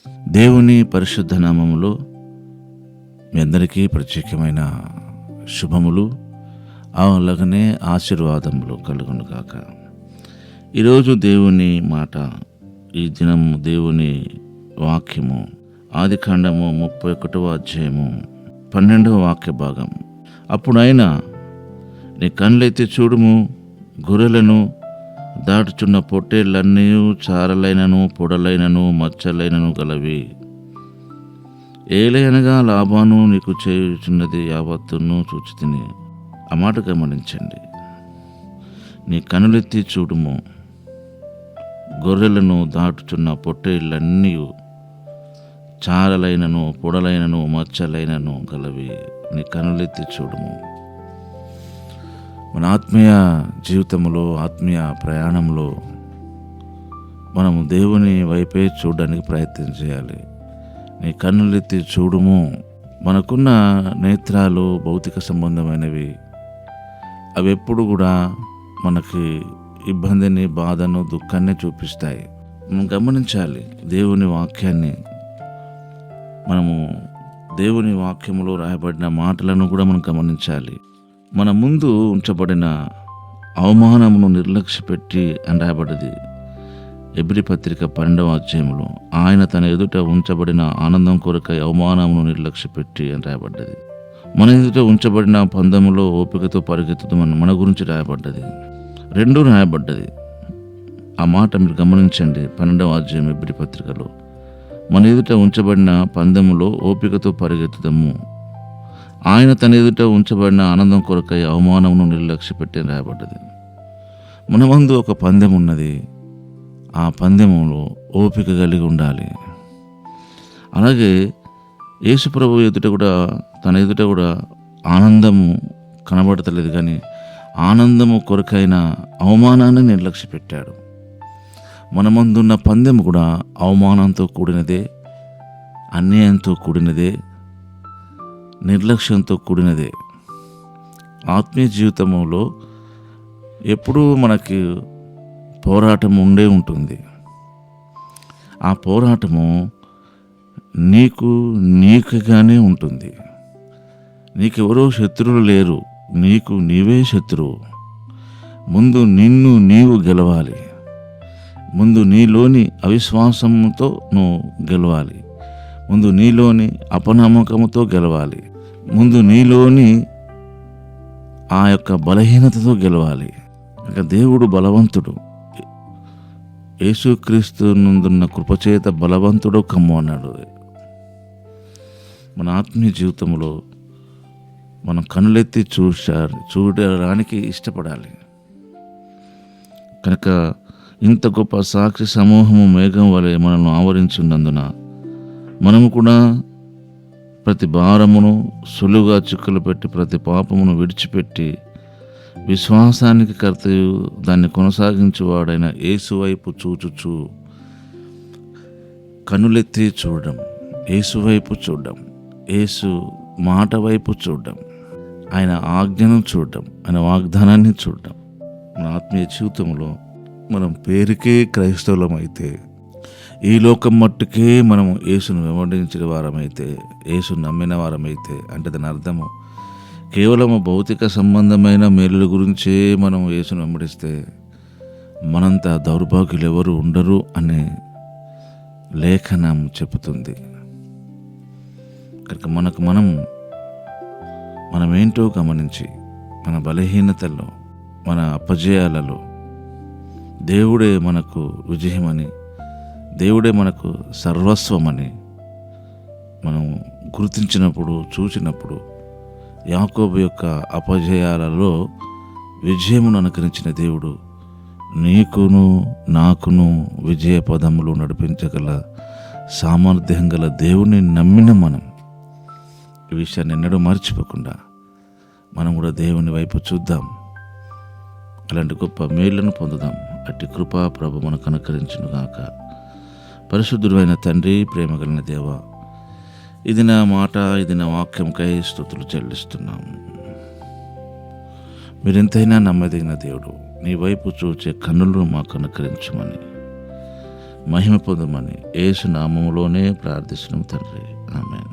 దేవుని పరిశుద్ధ నామములో మీ అందరికీ ప్రత్యేకమైన శుభములు అలాగనే ఆశీర్వాదములు కలుగును గాక. ఈరోజు దేవుని మాట, ఈ దినం దేవుని వాక్యము ఆదికాండము 31వ అధ్యాయము 12వ వాక్య భాగం. అప్పుడైనా నీ కళ్ళెత్తి చూడుము, గొర్రెలను దాటుచున్న పొట్టేళ్ళన్నీ చారలైనను పొడలైనను మచ్చలైనను గలవి. ఏలయనగా లాభాను నీకు చేయుచున్నది యావత్తును చూచితిని. ఆ మాట గమనించండి. నీ కనులెత్తి చూడుము, గొర్రెలను దాటుచున్న పొట్టేళ్ళన్నీ చారలైనను పొడలైనను మచ్చలైనను గలవి. నీ కనులెత్తి చూడుము. మన ఆత్మీయ జీవితంలో, ఆత్మీయ ప్రయాణంలో మనము దేవుని వైపే చూడడానికి ప్రయత్నం చేయాలి. నీ కన్నులెత్తి చూడుము. మనకున్న నేత్రాలు భౌతిక సంబంధమైనవి. అవి ఎప్పుడు కూడా మనకి ఇబ్బందిని, బాధను, దుఃఖాన్ని చూపిస్తాయి. మనం గమనించాలి. దేవుని వాక్యాన్ని, మనము దేవుని వాక్యములో రాయబడిన మాటలను కూడా మనం గమనించాలి. మన ముందు ఉంచబడిన అవమానమును నిర్లక్ష్యపెట్టి అని రాయబడ్డది ఎబ్రీ పత్రిక 12వ అధ్యాయంలో. ఆయన తన ఎదుట ఉంచబడిన ఆనందం కొరకై అవమానమును నిర్లక్ష్యపెట్టి అని రాయబడ్డది. మన ఎదుట ఉంచబడిన పందెములో ఓపికతో పరిగెత్తుతామని మన గురించి రాయబడ్డది. రెండూ రాయబడ్డది. ఆ మాట మీరు గమనించండి. 12వ అధ్యాయం ఎబ్రీ పత్రికలో, మన ఎదుట ఉంచబడిన పందెములో ఓపికతో పరిగెత్తుదాము, ఆయన తన ఎదుట ఉంచబడిన ఆనందం కొరకై అవమానమును నిర్లక్ష్యపెట్టి రాయబడ్డది. మన ముందు ఒక పందెం ఉన్నది. ఆ పందెములో ఓపిక కలిగి ఉండాలి. అలాగే యేసుప్రభు ఎదుట కూడా, తన ఎదుట కూడా ఆనందము కనబడతలేదు, కానీ ఆనందము కొరకైన అవమానాన్ని నిర్లక్ష్యపెట్టాడు. మన ముందున్న పందెం కూడా అవమానంతో కూడినదే, అన్యాయంతో కూడినదే, నిర్లక్ష్యంతో కూడినదే. ఆత్మీయ జీవితంలో ఎప్పుడూ మనకి పోరాటం ఉండే ఉంటుంది. ఆ పోరాటము నీకుగానే ఉంటుంది. నీకెవరో శత్రువులు లేరు, నీకు నీవే శత్రువు. ముందు నిన్ను నీవు గెలవాలి. ముందు నీలోని అవిశ్వాసంతో నువ్వు గెలవాలి. ముందు నీలోని అపనమ్మకంతో గెలవాలి. ముందు నీలోని ఆ యొక్క బలహీనతతో గెలవాలి. ఇక దేవుడు బలవంతుడు. యేసుక్రీస్తు నుందున్న కృపచేత బలవంతుడు కమ్ము అన్నాడు. మన ఆత్మీయ జీవితంలో మనం కనులెత్తి చూడడానికి ఇష్టపడాలి. కనుక ఇంత గొప్ప సాక్షి సమూహము మేఘం వలె మనల్ని ఆవరించున్నందున మనము కూడా ప్రతి భారమును సులువుగా చిక్కులు పెట్టి ప్రతి పాపమును విడిచిపెట్టి విశ్వాసానికి కర్తయు దాన్ని కొనసాగించువాడైన యేసు వైపు చూచుచు కనులెత్తి చూడడం, యేసు వైపు చూడడం, యేసు మాట వైపు చూడడం, ఆయన ఆజ్ఞను చూడడం, ఆయన వాగ్దానాన్ని చూడడం. మన ఆత్మీయ జీవితంలో మనం పేరుకే క్రైస్తవులమైతే, ఈ లోకం మట్టుకే మనము యేసును వెంబడించిన వారమైతే, యేసును నమ్మిన వారమైతే, అంటే దాని అర్థము కేవలము భౌతిక సంబంధమైన మేలుల గురించే మనం యేసును వెంబడిస్తే మనంత దౌర్భాగ్యులు ఎవరు ఉండరు అనే లేఖనం చెబుతుంది. కనుక మనమేంటో గమనించి, మన బలహీనతల్లో, మన అపజయాలలో దేవుడే మనకు విజయమని, దేవుడే మనకు సర్వస్వమని మనం గుర్తించినప్పుడు, చూసినప్పుడు, యాకోబు యొక్క అపజయాలలో విజయమును అనుకరించిన దేవుడు నీకును నాకును విజయ పదములు నడిపించగల సామర్థ్యం గల దేవుని నమ్మిన మనం ఈ విషయాన్ని ఎన్నడూ మర్చిపోకుండా మనం కూడా దేవుని వైపు చూద్దాం. అలాంటి గొప్ప మేళ్లను పొందుదాం. అట్టి కృపా ప్రభు మనకు అనుకరించును గాక. పరిశుద్ధుడైన తండ్రి, ప్రేమ కలిగిన దేవ, ఇది నా మాట, ఇది నా వాక్యంకై స్తుతులు చెల్లిస్తున్నాము. మీరెంతైనా నమ్మదగిన దేవుడు. నీ వైపు చూచే కన్నులను మాకు అనుకరించమని మహిమ పొందమని యేసు నామములోనే ప్రార్థిస్తున్నాం తండ్రి. ఆమేన్.